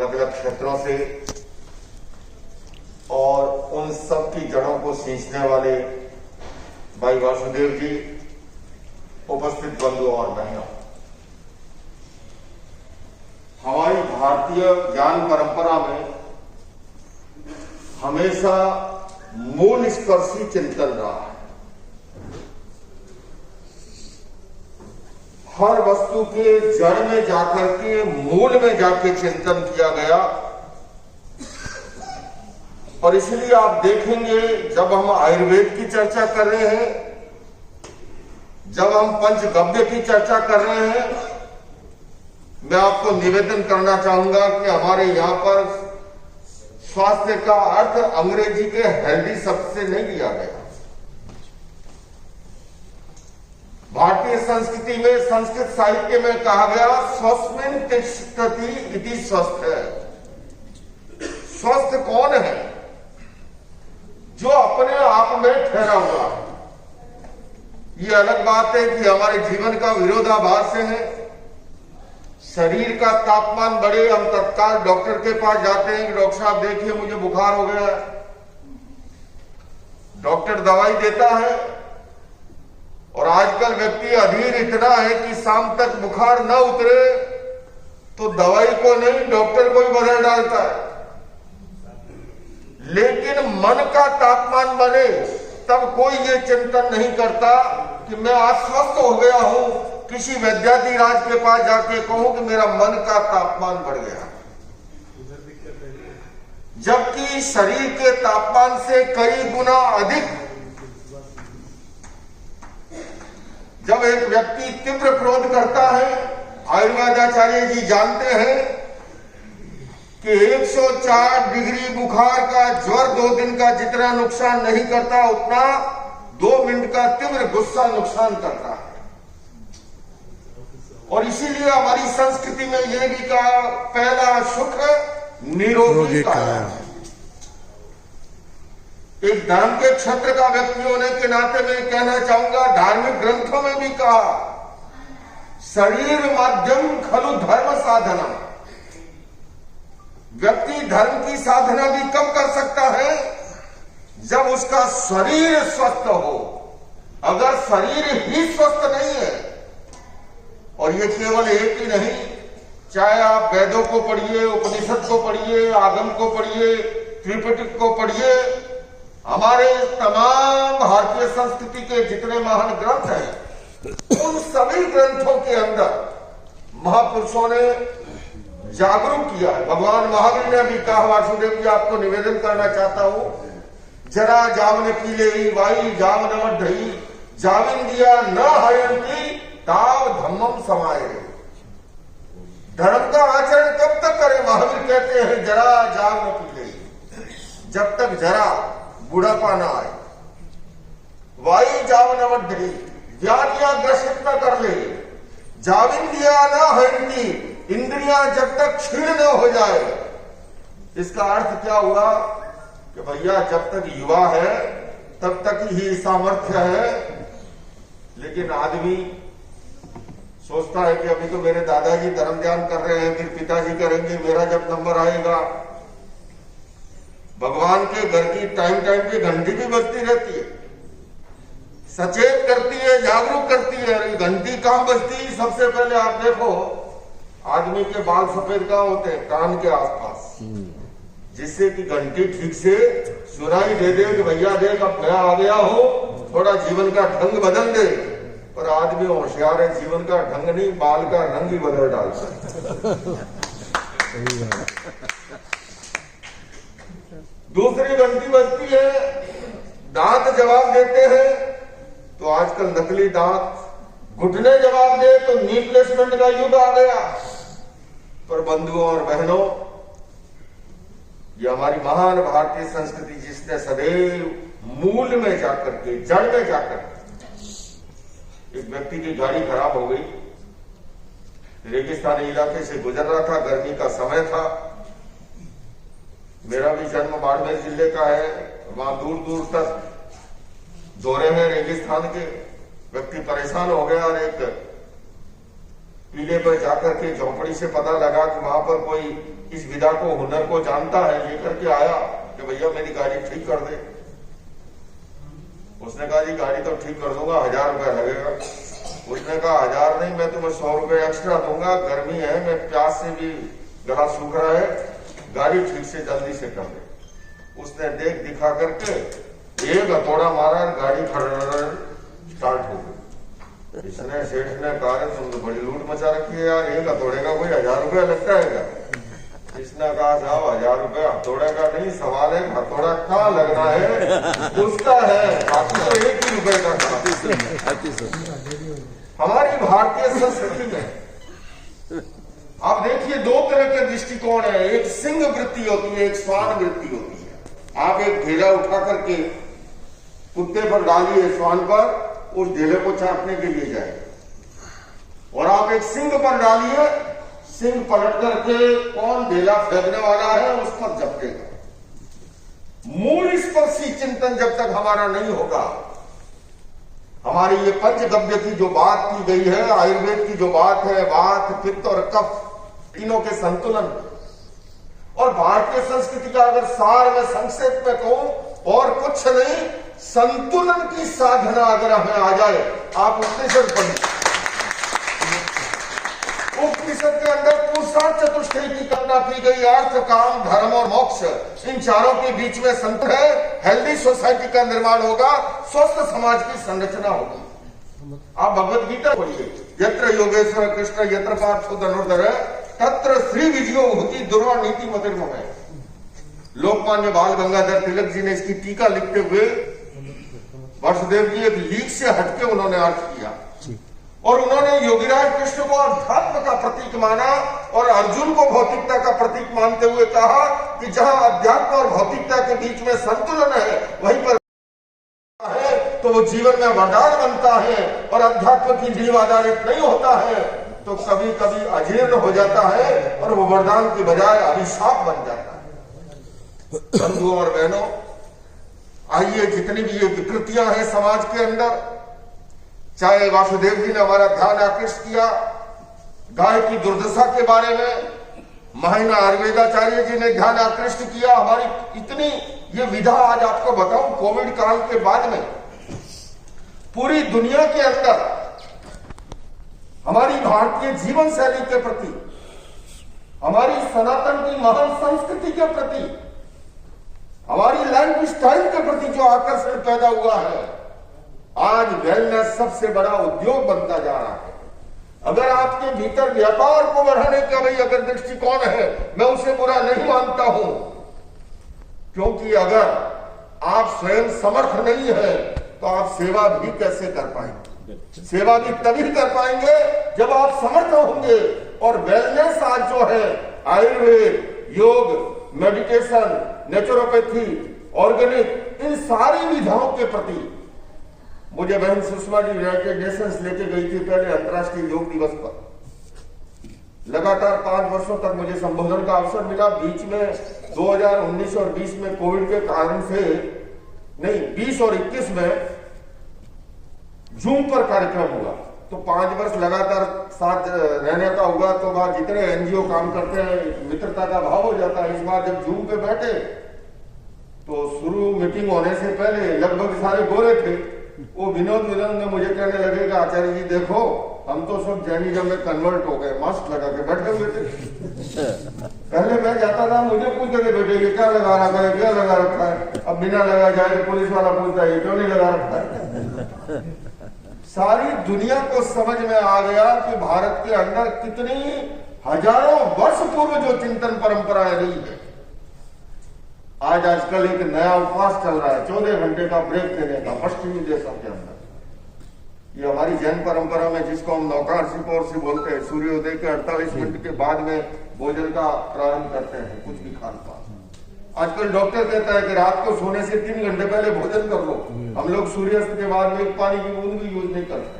अलग अलग क्षेत्रों से और उन सब की जड़ों को सींचने वाले भाई वासुदेव जी, उपस्थित बंधु और बहनों, हमारी भारतीय ज्ञान परंपरा में हमेशा मूल स्पर्शी चिंतन रहा है। हर वस्तु के जड़ में जाकर के, मूल में जाके चिंतन किया गया। और इसलिए आप देखेंगे, जब हम आयुर्वेद की चर्चा कर रहे हैं, जब हम पंचगव्य की चर्चा कर रहे हैं, मैं आपको निवेदन करना चाहूंगा कि हमारे यहां पर स्वास्थ्य का अर्थ अंग्रेजी के हेल्दी शब्द से नहीं लिया गया। भारतीय संस्कृति में, संस्कृत साहित्य में कहा गया, स्वस्मिन् तिष्ठति इति स्वस्थ है। स्वस्थ कौन है? जो अपने आप में ठहरा हुआ है। ये अलग बात है कि हमारे जीवन का विरोधाभास है। शरीर का तापमान बढ़े, हम तत्काल डॉक्टर के पास जाते हैं कि डॉक्टर साहब देखिए मुझे बुखार हो गया है। डॉक्टर दवाई देता है और आजकल व्यक्ति अधीर इतना है कि शाम तक बुखार न उतरे तो दवाई को नहीं, डॉक्टर को ही बदल डालता है। लेकिन मन का तापमान बढ़े तब कोई ये चिंतन नहीं करता कि मैं अस्वस्थ हो गया हूं, किसी वैद्याधिराज के पास जाके कहूं कि मेरा मन का तापमान बढ़ गया। जबकि शरीर के तापमान से कई गुना अधिक, जब एक व्यक्ति तीव्र क्रोध करता है, आयुर्वेदाचार्य जी जानते हैं कि 104 डिग्री बुखार का ज्वर 2 दिन का जितना नुकसान नहीं करता, उतना 2 मिनट का तीव्र गुस्सा नुकसान करता है। और इसीलिए हमारी संस्कृति में यह भी कहा, पहला सुख निरोगी काया। एक धर्म के क्षेत्र का व्यक्ति होने के नाते मैं कहना चाहूंगा, धार्मिक ग्रंथों में भी कहा, शरीर माध्यम खलु धर्म साधना। व्यक्ति धर्म की साधना भी कब कर सकता है? जब उसका शरीर स्वस्थ हो। अगर शरीर ही स्वस्थ नहीं है, और ये केवल एक ही नहीं, चाहे आप वेदों को पढ़िए, उपनिषद को पढ़िए, आगम को पढ़िए, त्रिपिटक को पढ़िए, हमारे तमाम भारतीय संस्कृति के जितने महान ग्रंथ हैं, उन सभी ग्रंथों के अंदर महापुरुषों ने जागरूक किया है। भगवान महावीर ने भी कहा, वासुदेव जी आपको निवेदन करना चाहता हूं, जरा जामन पीले ही वाई जामन ढई जामिन दिया न हयंती ताव धम्मम समाये। धर्म का आचरण कब तक करें? महावीर कहते हैं जरा जाम न पीले, जब तक जरा बुढ़ापा ना आए। वाई जामन ढई, व्याधियां ग्रसित न कर ले। जामिन दिया न हयंती, इंद्रियां जब तक क्षीण न हो जाए। इसका अर्थ क्या हुआ कि भैया जब तक युवा है तब तक ही सामर्थ्य है। लेकिन आदमी सोचता है कि अभी तो मेरे दादाजी धर्म ध्यान कर रहे हैं, फिर पिताजी करेंगे, मेरा जब नंबर आएगा। भगवान के घर की टाइम टाइम पे घंटी भी बजती रहती है, सचेत करती है, जागरूक करती है। अरे घंटी कहां बजती? सबसे पहले आप देखो, आदमी के बाल सफेद कहां होते हैं? कान के आसपास, जिससे कि घंटी ठीक से सुनाई दे दे कि भैया देख अब मैं आ गया हूं, थोड़ा जीवन का ढंग बदल दे। पर आदमी होशियार है, जीवन का ढंग नहीं, बाल का रंग ही बदल डालता है। दूसरी घंटी बजती है, दांत जवाब देते हैं, तो आजकल नकली दांत, घुटने जवाब दे तो नी प्लेसमेंट का युग आ गया। पर बंधुओं और बहनों, ये हमारी महान भारतीय संस्कृति जिसने सदैव मूल में जाकर के, जड़ में जाकर के, एक व्यक्ति की गाड़ी खराब हो गई, रेगिस्तानी इलाके से गुजर रहा था, गर्मी का समय था। मेरा भी जन्म बाड़मेर जिले का है, वहां दूर दूर तक दौरे हैं रेगिस्तान के। व्यक्ति परेशान हो गया और एक पीले पर जाकर के झोपड़ी से पता लगा कि वहां पर कोई इस विधा को, हुनर को जानता है, लेकर के आया कि भैया मेरी गाड़ी ठीक कर दे। उसने कहा जी गाड़ी तो ठीक कर दूंगा, 1000 रुपया लगेगा। उसने कहा 1000 नहीं, मैं तुम्हें 100 रुपये एक्स्ट्रा दूंगा, गर्मी है, मैं प्यास से भी गला सूख रहा है, गाड़ी ठीक से जल्दी से कर दे। उसने देख दिखा करके एक हथौड़ा मारा, गाड़ी स्टार्ट हो गई। इसने सेठ ने कहा तुम तो बड़ी लूट मचा रखी है यार, एक हथौड़े का कोई 1000 रुपया लगता है क्या? इसने कहा साहब 1000 रुपया हथौड़े का नहीं, सवाल है हथौड़ा कहाँ लगना है उसका है, बाकी तो 1 ही रुपए का था। हमारी भारतीय संस्कृति में आप देखिए 2 तरह के दृष्टिकोण है, एक सिंह वृत्ति होती है, एक श्वान वृत्ति होती है। आप एक ढेला उठा करके कुत्ते पर डालिए, श्वान पर, उस ढेले को चाटने के लिए जाए, और आप एक सिंह पर डालिए, सिंह पलट करके कौन ढेला फेंकने वाला है उस पर झपटेगा। मूल स्पर्शी चिंतन जब तक हमारा नहीं होगा, हमारी ये पंचगव्य की जो बात की गई है, आयुर्वेद की जो बात है, वात, पित्त और कफ, तीनों के संतुलन, और भारतीय संस्कृति का अगर सार में संक्षेप में कहूं, और कुछ नहीं, संतुलन की साधना अगर हमें आ जाए, आप उपनिषद पढ़िए, उपनिषद के अंदर पुरुषार्थ चतुष्टय की कल्पना की गई, अर्थ, काम, धर्म और मोक्ष, इन चारों के बीच में संतुलन है, हेल्दी सोसाइटी का निर्माण होगा, स्वस्थ समाज की संरचना होगी। आप भगवत गीता पढ़िए, यत्र योगेश्वर कृष्ण यत्र पार्थो धनुर्धर तत्र श्री विजयो होती दुर्वा नीति मतिर्मय। लोकमान्य बाल गंगाधर तिलक जी ने इसकी टीका लिखते हुए वासुदेव जी एक लीक से हटके उन्होंने अर्थ किया, और उन्होंने योगीराज कृष्ण को अध्यात्म का प्रतीक माना और अर्जुन को भौतिकता का प्रतीक मानते हुए कहा कि जहां अध्यात्म और भौतिकता के बीच में संतुलन है, वहीं पर है तो वो जीवन में वरदान बनता है, और अध्यात्म की नींव आधारित नहीं होता है तो कभी कभी अजीर्ण हो जाता है, और वो वरदान की बजाय अभिशाप बन जाता है। बंधुओं और बहनों, आइए जितनी भी ये विकृतियां हैं समाज के अंदर, चाहे वासुदेव जी ने हमारा ध्यान आकृष्ट किया गाय की दुर्दशा के बारे में, महाना आयुर्वेदाचार्य जी ने ध्यान आकृष्ट किया, हमारी इतनी ये विधा, आज आपको बताऊं कोविड काल के बाद में पूरी दुनिया के अंदर हमारी भारतीय जीवन शैली के प्रति, हमारी सनातन की महान संस्कृति के प्रति, हमारी लाइफ स्टाइल के प्रति जो आकर्षण पैदा हुआ है, आज वेलनेस सबसे बड़ा उद्योग बनता जा रहा है। अगर आपके भीतर व्यापार को बढ़ाने का भाई अगर दृष्टिकोण है, मैं उसे बुरा नहीं मानता हूं, क्योंकि अगर आप स्वयं समर्थ नहीं है तो आप सेवा भी कैसे कर पाएंगे? सेवा भी तभी कर पाएंगे जब आप समर्थ होंगे। और वेलनेस आज जो है, आयुर्वेद, योग, मेडिटेशन, नेचुरोपैथी, ऑर्गेनिक, इन सारी विधाओं के प्रति मुझे बहन सुषमा जी यूनाइटेड नेशंस लेके गई थी पहले अंतर्राष्ट्रीय योग दिवस पर। लगातार 5 वर्षों तक मुझे संबोधन का अवसर मिला। बीच में 2019 और 20 में कोविड के कारण से नहीं, 20 और 21 में जूम पर कार्यक्रम हुआ, तो 5 वर्ष लगातार साथ रहने का हुआ, तो वहां जितने एनजीओ काम करते हैं मित्रता का भाव हो जाता है। इस बार जब जूम पे बैठे तो शुरू मीटिंग होने से पहले लगभग सारे गोरे थे। वो विनोद ने मुझे कहने लगे कि आचार्य जी देखो, हम तो सब जैनिज्म में कन्वर्ट हो गए, मास्क लगा के बैठे हुए थे। पहले मैं जाता था, मुझे पूछते थे बेटे ये क्या लगा रखा है, क्या लगा रखा है, अब बिना लगा जाए तो पुलिस वाला पूछता है ये क्यों नहीं लगा रखा है। सारी दुनिया को समझ में आ गया कि भारत के अंदर कितनी हजारों वर्ष पूर्व जो चिंतन परंपराएं रही है। आज आजकल एक नया उपवास चल रहा है, 14 घंटे का ब्रेक देने का पश्चिमी देशों के अंदर। ये हमारी जैन परंपरा में जिसको हम नौकार्षिकोर्षि बोलते हैं, सूर्योदय के 48 मिनट के बाद में भोजन का प्रारंभ करते हैं, कुछ भी खान पान। आजकल डॉक्टर कहता है कि रात को सोने से 3 घंटे पहले भोजन कर लो। हम लोग सूर्यास्त के बाद में एक पानी की बूंद भी यूज नहीं करते।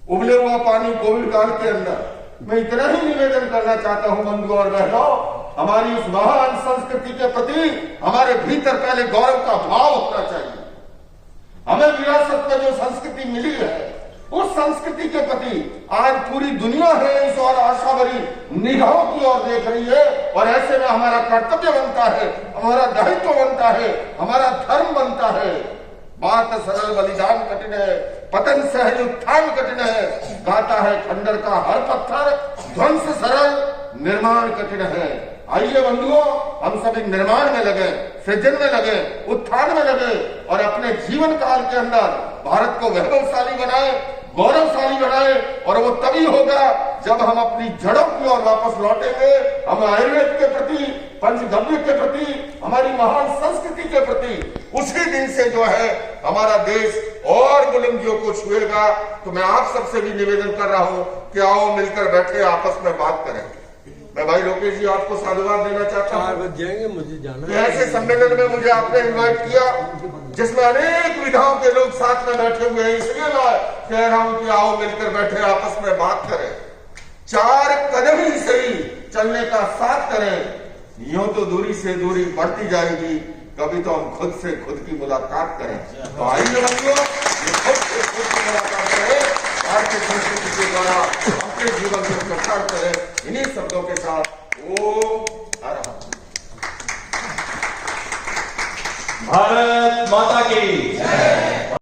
उबले हुआ पानी कोविड काल के अंदर। मैं इतना ही निवेदन करना चाहता हूं बंधुओं और बहनों, हमारी इस महान संस्कृति के प्रति हमारे भीतर पहले गौरव का भाव होना चाहिए। हमें विरासत में जो संस्कृति मिली है उस संस्कृति के प्रति आज पूरी दुनिया है इस और आशा भरी निगाहों की ओर देख रही है। और ऐसे में हमारा कर्तव्य बनता है, हमारा दायित्व बनता है, हमारा धर्म बनता है। बात सरल बलिदान कठिन है, पतन सहज उत्थान कठिन है। गाता है खंडर का हर पत्थर, ध्वंस सरल निर्माण कठिन है। आइए बंधुओं, हम सभी निर्माण में लगे, सृजन में लगे, उत्थान में लगे और अपने जीवन काल के अंदर भारत को वैभवशाली बनाए, गौरवशाली बनाए। और वो तभी होगा जब हम अपनी जड़ों की ओर वापस लौटेंगे। हम आयुर्वेद के प्रति, पंचगव्य के प्रति, हमारी महान संस्कृति के प्रति उसी दिन से जो है हमारा देश और बुलंदियों को छुएगा। तो मैं आप सबसे भी निवेदन कर रहा हूं कि आओ मिलकर बैठे आपस में बात करें। मैं भाई लोकेश जी आपको साधुवाद देना चाहता हूँ। जाएंगे, मुझे जाना है। ऐसे सम्मेलन में मुझे आपने इनवाइट किया जिसमें अनेक विधाओं के लोग साथ में बैठे हुए हैं, इसलिए मैं कह रहा हूं कि आओ मिलकर बैठे आपस में बात करें, चार कदम ही सही चलने का साथ करें। यूं तो दूरी से दूरी बढ़ती जाएगी, कभी तो हम खुद से खुद की मुलाकात करें। तो आइए बंधुओं, खुद से खुद की मुलाकात करें, भारतीय संस्कृति के द्वारा अपने जीवन में प्रचार करें। इन्हीं शब्दों के साथ ओम हर हर। भारत माता की जय।